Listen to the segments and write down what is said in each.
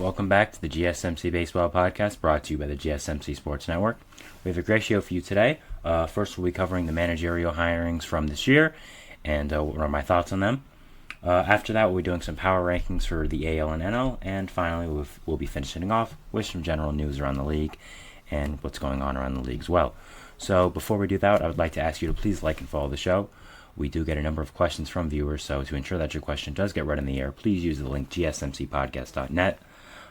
Welcome back to the GSMC Baseball Podcast, brought to you by the GSMC Sports Network. We have a great show for you today. First, we'll be covering the managerial hirings from this year, and what are my thoughts on them. After that, we'll be doing some power rankings for the AL and NL, and finally, we'll be finishing off with some general news around the league and what's going on around the league as well. So, before we do that, I would like to ask you to please like and follow the show. We do get a number of questions from viewers, so to ensure that your question does get read in the air, please use the link gsmcpodcast.net.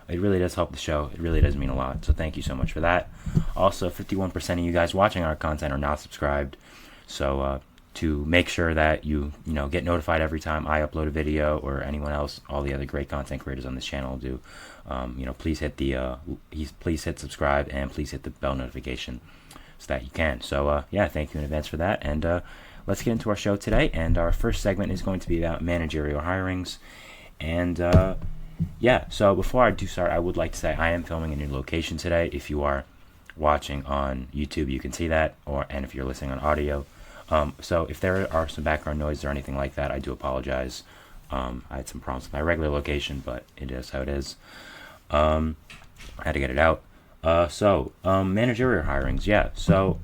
It really does help the show. It really does mean a lot, so thank you so much for that. Also, 51% of you guys watching our content are not subscribed, so to make sure that you get notified every time I upload a video or anyone else, all the other great content creators on this channel do, please hit subscribe and please hit the bell notification so that you can. So thank you in advance for that, and let's get into our show today. And our first segment is going to be about managerial hirings, and so before I do start, I would like to say I am filming in a new location today. If you are watching on YouTube, you can see that, and if you're listening on audio. So if there are some background noise or anything like that, I do apologize. I had some problems with my regular location, but it is how it is. I had to get it out. Managerial hirings, So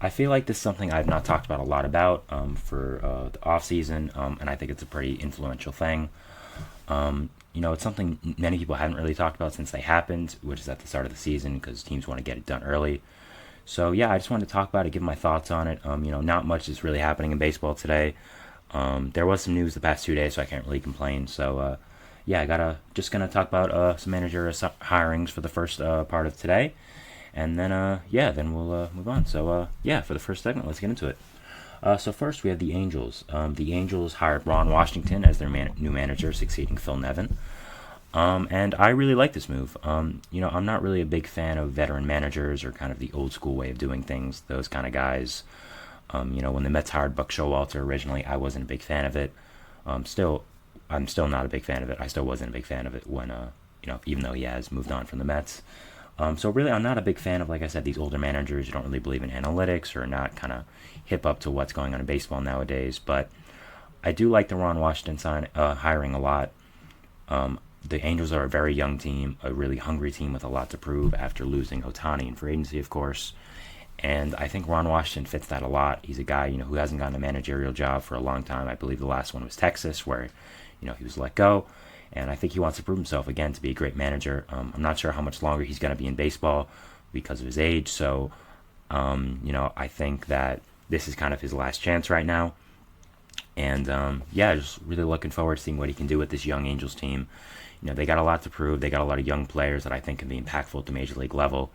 I feel like this is something I've not talked about a lot about for the off season, and I think it's a pretty influential thing. It's something many people haven't really talked about since they happened, which is at the start of the season because teams want to get it done early. So I just wanted to talk about it, give my thoughts on it. Not much is really happening in baseball today. There was some news the past 2 days, so I can't really complain. So just gonna talk about some managerial hirings for the first part of today, and then we'll move on. So for the first segment, let's get into it. So first, we have the Angels. The Angels hired Ron Washington as their new manager, succeeding Phil Nevin. And I really like this move. I'm not really a big fan of veteran managers or kind of the old school way of doing things, those kind of guys. When the Mets hired Buck Showalter originally, I wasn't a big fan of it. I'm still not a big fan of it. I still wasn't a big fan of it when, even though he has moved on from the Mets. So really, I'm not a big fan of, like I said, these older managers who don't really believe in analytics or not kind of hip up to what's going on in baseball nowadays. But I do like the Ron Washington hiring a lot. The Angels are a very young team, a really hungry team with a lot to prove after losing Ohtani in free agency, of course. And I think Ron Washington fits that a lot. He's a guy, who hasn't gotten a managerial job for a long time. I believe the last one was Texas, where, he was let go. And I think he wants to prove himself again to be a great manager. I'm not sure how much longer he's going to be in baseball because of his age. So, I think that this is kind of his last chance right now. And, just really looking forward to seeing what he can do with this young Angels team. They got a lot to prove. They got a lot of young players that I think can be impactful at the major league level.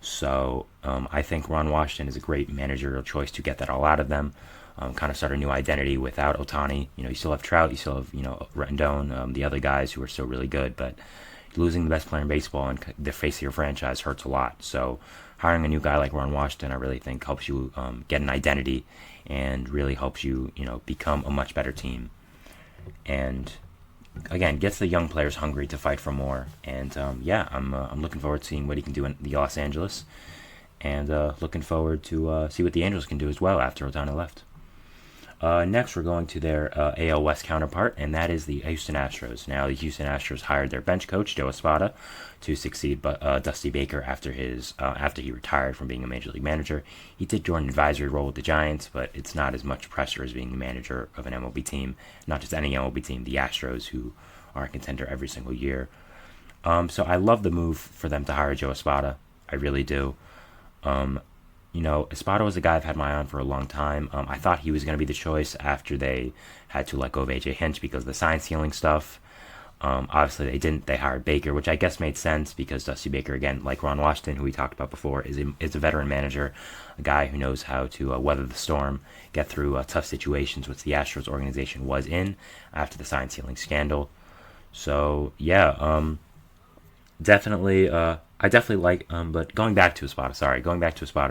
So, I think Ron Washington is a great managerial choice to get that all out of them. Kind of start a new identity without Ohtani. You still have Trout, you still have, Rendon, the other guys who are still really good, but losing the best player in baseball and the face of your franchise hurts a lot. So hiring a new guy like Ron Washington, I really think helps you get an identity and really helps you, become a much better team. And again, gets the young players hungry to fight for more. And I'm looking forward to seeing what he can do in the Los Angeles, and looking forward to see what the Angels can do as well after Ohtani left. Next, we're going to their AL West counterpart, and that is the Houston Astros. Now, the Houston Astros hired their bench coach, Joe Espada, to succeed Dusty Baker after he retired from being a major league manager. He did join an advisory role with the Giants, but it's not as much pressure as being the manager of an MLB team, not just any MLB team, the Astros, who are a contender every single year. So I love the move for them to hire Joe Espada. I really do. Espada was a guy I've had my eye on for a long time. I thought he was going to be the choice after they had to let go of A.J. Hinch because of the sign stealing stuff. Obviously, they didn't. They hired Baker, which I guess made sense because Dusty Baker, again, like Ron Washington, who we talked about before, is a veteran manager, a guy who knows how to weather the storm, get through tough situations, which the Astros organization was in after the sign stealing scandal. So, definitely... I definitely like, but going back to Espada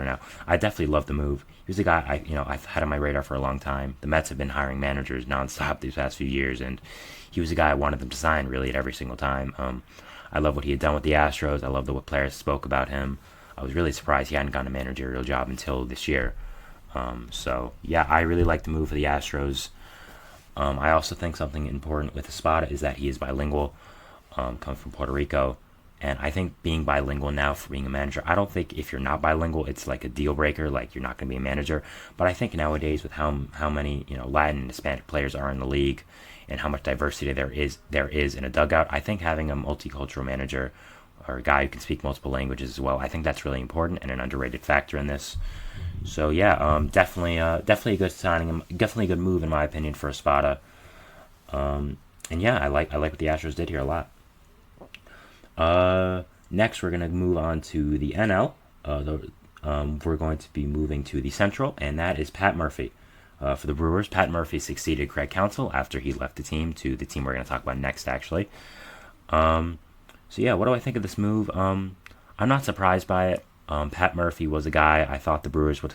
now, I definitely love the move. He was a guy I've had on my radar for a long time. The Mets have been hiring managers nonstop these past few years, and he was a guy I wanted them to sign really at every single time. I love what he had done with the Astros. I love what players spoke about him. I was really surprised he hadn't gotten a managerial job until this year. I really like the move for the Astros. I also think something important with Espada is that he is bilingual, coming from Puerto Rico. And I think being bilingual now for being a manager, I don't think if you're not bilingual, it's like a deal breaker, like you're not going to be a manager. But I think nowadays with how many Latin and Hispanic players are in the league, and how much diversity there is in a dugout, I think having a multicultural manager or a guy who can speak multiple languages as well, I think that's really important and an underrated factor in this. So yeah, definitely a good signing, definitely a good move in my opinion for Espada. And yeah, I like what the Astros did here a lot. Next, we're gonna move on to the NL. We're going to be moving to the Central, and that is Pat Murphy. For the Brewers, Pat Murphy succeeded Craig Counsell after he left the team to the team we're going to talk about next, actually. So yeah, what do I think of this move? I'm not surprised by it. Pat Murphy was a guy I thought the Brewers would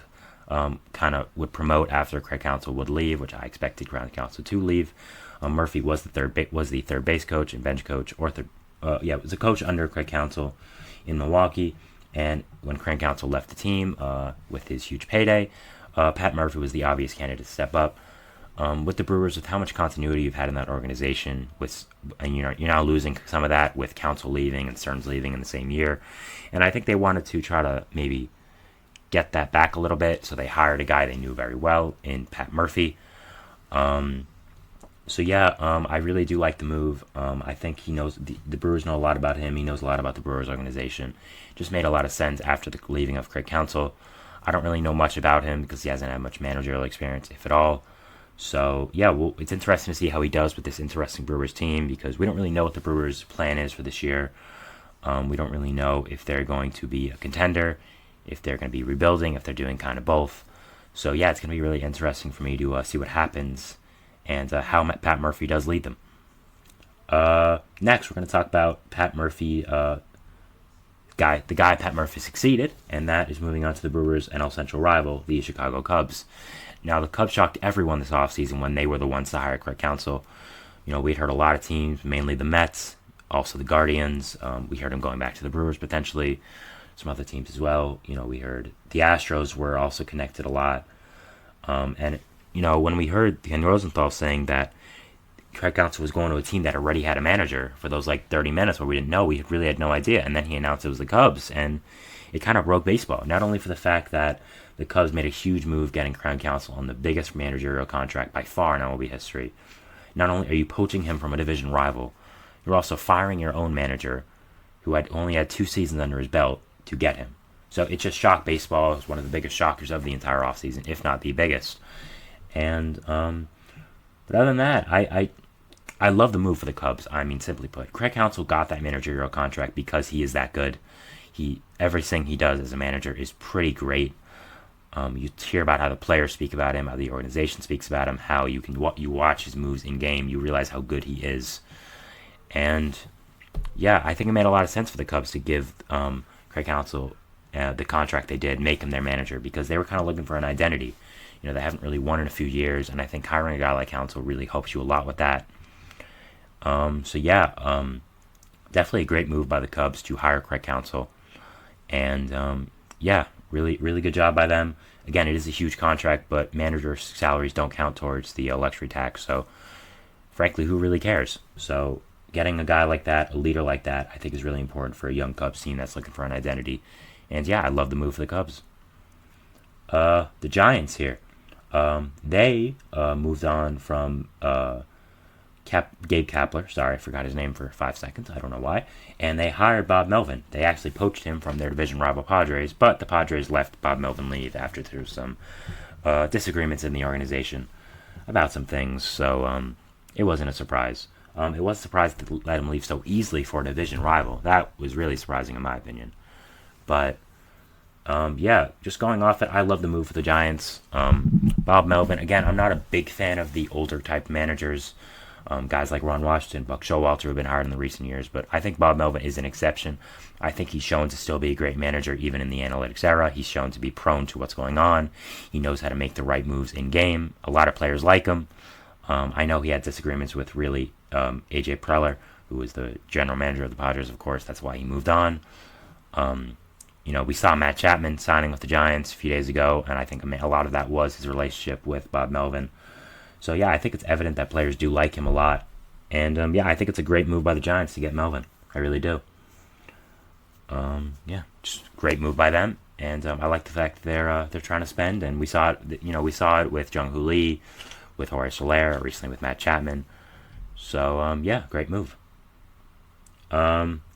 would promote after Craig Counsell would leave, which I expected Craig Counsell to leave. Murphy was the third base coach and bench coach, was a coach under Craig Counsell in Milwaukee. And when Craig Counsell left the team with his huge payday, Pat Murphy was the obvious candidate to step up. With the Brewers, with how much continuity you've had in that organization, and you're now losing some of that with Counsell leaving and Stearns leaving in the same year, and I think they wanted to try to maybe get that back a little bit, so they hired a guy they knew very well in Pat Murphy. I really do like the move. I think he knows the Brewers know a lot about him. He knows a lot about the Brewers organization. Just made a lot of sense after the leaving of Craig Counsell. I don't really know much about him because he hasn't had much managerial experience, if at all. So, yeah, it's interesting to see how he does with this interesting Brewers team because we don't really know what the Brewers' plan is for this year. We don't really know if they're going to be a contender, if they're going to be rebuilding, if they're doing kind of both. So, yeah, it's going to be really interesting for me to see what happens and how Pat Murphy does lead them. Next, we're going to talk about Pat Murphy, the guy Pat Murphy succeeded, and that is moving on to the Brewers' NL Central rival, the Chicago Cubs. Now, the Cubs shocked everyone this offseason when they were the ones to hire Craig Counsell. We'd heard a lot of teams, mainly the Mets, also the Guardians. We heard him going back to the Brewers potentially, some other teams as well. We heard the Astros were also connected a lot. When we heard Ken Rosenthal saying that Craig Counsell was going to a team that already had a manager for those 30 minutes where we didn't know, we really had no idea. And then he announced it was the Cubs, and it kind of broke baseball. Not only for the fact that the Cubs made a huge move getting Craig Counsell on the biggest managerial contract by far in MLB history. Not only are you poaching him from a division rival, you're also firing your own manager who had only had 2 seasons under his belt to get him. So it just shocked baseball. It was one of the biggest shockers of the entire offseason, if not the biggest. And but other than that, I love the move for the Cubs. I mean, simply put, Craig Counsell got that managerial contract because he is that good. Everything he does as a manager is pretty great. You hear about how the players speak about him, how the organization speaks about him, how you watch his moves in game, you realize how good he is. And yeah, I think it made a lot of sense for the Cubs to give Craig Counsell the contract they did, make him their manager, because they were kind of looking for an identity. They haven't really won in a few years, and I think hiring a guy like Counsell really helps you a lot with that. Definitely a great move by the Cubs to hire Craig Counsell. And really, really good job by them. Again, it is a huge contract, but manager salaries don't count towards the luxury tax. So, frankly, who really cares? So, getting a guy like that, a leader like that, I think is really important for a young Cubs team that's looking for an identity. And yeah, I love the move for the Cubs. The Giants here. They moved on from Gabe Kapler. Sorry, I forgot his name for 5 seconds. I don't know why. And they hired Bob Melvin. They actually poached him from their division rival Padres, but the Padres let Bob Melvin leave after there was some disagreements in the organization about some things. So it wasn't a surprise. It was a surprise to let him leave so easily for a division rival. That was really surprising in my opinion. But just going off it, I love the move for the Giants. Bob Melvin, again, I'm not a big fan of the older type managers. Guys like Ron Washington, Buck Showalter have been hired in the recent years, but I think Bob Melvin is an exception. I think he's shown to still be a great manager even in the analytics era. He's shown to be prone to what's going on. He knows how to make the right moves in game. A lot of players like him. I know he had disagreements with AJ Preller, who was the general manager of the Padres, of course. That's why he moved on. We saw Matt Chapman signing with the Giants a few days ago, and I think a lot of that was his relationship with Bob Melvin. So, yeah, I think it's evident that players do like him a lot. And, I think it's a great move by the Giants to get Melvin. I really do. Yeah, just great move by them. And I like the fact that they're trying to spend, and we saw it. We saw it with Jung Hoo Lee, with Jorge Soler, recently with Matt Chapman. So yeah, great move.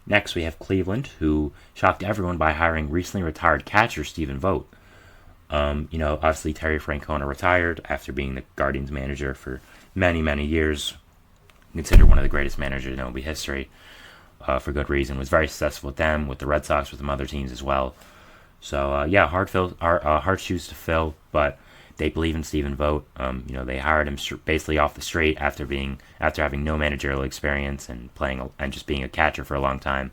Next, we have Cleveland, who shocked everyone by hiring recently retired catcher Stephen Vogt. Obviously Terry Francona retired after being the Guardians manager for many, many years. Considered one of the greatest managers in MLB history, for good reason. Was very successful with them, with the Red Sox, with some other teams as well. So yeah, hard shoes to fill, but they believe in Stephen Vogt. They hired him basically off the street after having no managerial experience and just being a catcher for a long time.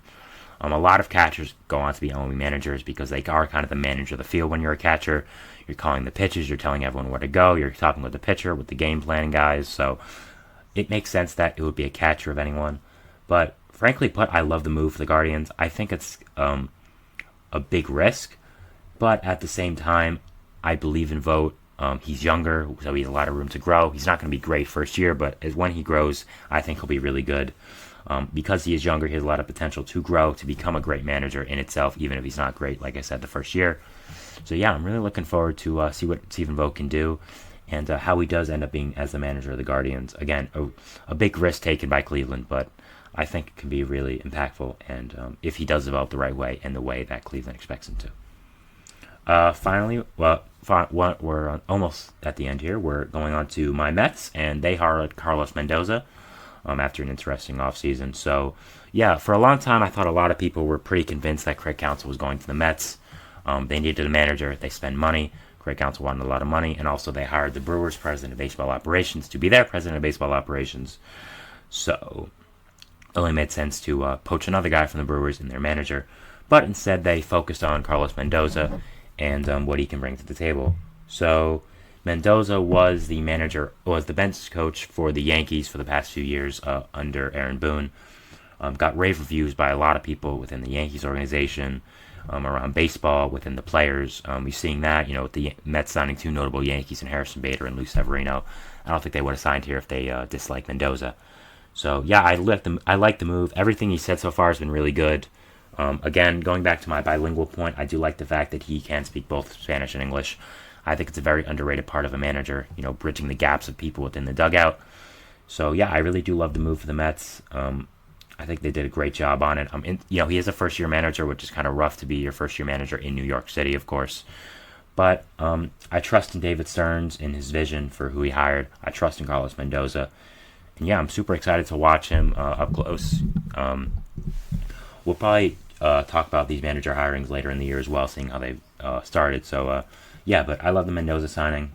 A lot of catchers go on to be MLB managers because they are kind of the manager of the field when you're a catcher. You're calling the pitches, you're telling everyone where to go, you're talking with the pitcher, with the game plan guys. So it makes sense that it would be a catcher of anyone. But frankly put, I love the move for the Guardians. I think it's a big risk, but at the same time, I believe in Vogt. He's younger, so he has a lot of room to grow. He's not going to be great first year, but when he grows, I think he'll be really good. Because he is younger, he has a lot of potential to grow, to become a great manager in itself, even if he's not great, like I said, the first year. So yeah, I'm really looking forward to see what Stephen Vogt can do, and how he does end up being as the manager of the Guardians. Again, a big risk taken by Cleveland, but I think it can be really impactful, and if he does develop the right way and the way that Cleveland expects him to. Finally, we're almost at the end here. We're going on to my Mets, and they hired Carlos Mendoza after an interesting offseason. So, yeah, for a long time, I thought a lot of people were pretty convinced that Craig Counsell was going to the Mets. They needed a manager. They spend money. Craig Counsell wanted a lot of money, and also they hired the Brewers' president of baseball operations to be their president of baseball operations. So, it only made sense to poach another guy from the Brewers in their manager. But instead, they focused on Carlos Mendoza and what he can bring to the table. So, Mendoza was the bench coach for the Yankees for the past few years under Aaron Boone. Got rave reviews by a lot of people within the Yankees organization, around baseball, within the players. We're seeing that, with the Mets signing two notable Yankees in Harrison Bader and Lou Severino. I don't think they would have signed here if they disliked Mendoza. So yeah, I like the move. Everything he said so far has been really good. Again, going back to my bilingual point, I do like the fact that he can speak both Spanish and English. I think it's a very underrated part of a manager, bridging the gaps of people within the dugout. So yeah, I really do love the move for the Mets. I think they did a great job on it. He is a first-year manager, which is kind of rough to be your first-year manager in New York City, of course. But I trust in David Stearns, in his vision for who he hired. I trust in Carlos Mendoza. And yeah, I'm super excited to watch him up close. We'll probably talk about these manager hirings later in the year as well, seeing how they've started. So yeah, but I love the Mendoza signing.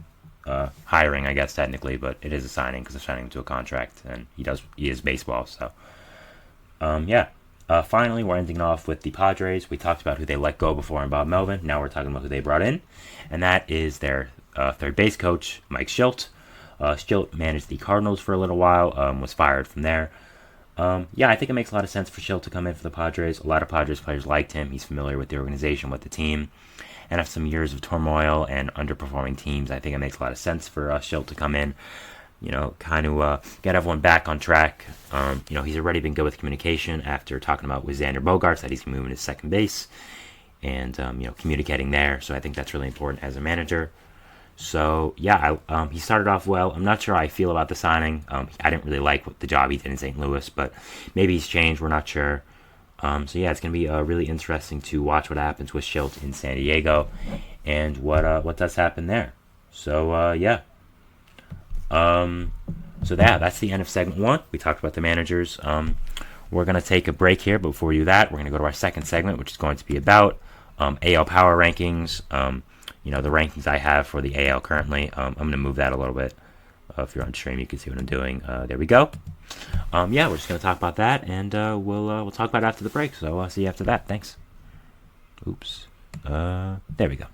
Hiring, I guess, technically, but it is a signing because they're signing him to a contract, and he is baseball, so yeah. Finally, we're ending off with the Padres. We talked about who they let go before and Bob Melvin. Now we're talking about who they brought in, and that is their third base coach, Mike Shildt. Shildt managed the Cardinals for a little while, was fired from there. Yeah, I think it makes a lot of sense for Shildt to come in for the Padres. A lot of Padres players liked him. He's familiar with the organization, with the team. And after some years of turmoil and underperforming teams, I think it makes a lot of sense for Shildt to come in, kind of get everyone back on track. He's already been good with communication after talking about with Xander Bogaerts that he's going to move into second base and, communicating there. So I think that's really important as a manager. So, yeah, he started off well. I'm not sure how I feel about the signing. I didn't really like the job he did in St. Louis, but maybe he's changed. We're not sure. So yeah, it's going to be really interesting to watch what happens with Shildt in San Diego and what does happen there. So yeah. So that's the end of segment 1. We talked about the managers. We're going to take a break here, but before we do that, we're going to go to our second segment, which is going to be about AL Power Rankings. The rankings I have for the AL currently. I'm going to move that a little bit. If you're on stream, you can see what I'm doing. There we go. Yeah, we're just going to talk about that, and we'll talk about it after the break. So I'll see you after that. Thanks. Oops. There we go.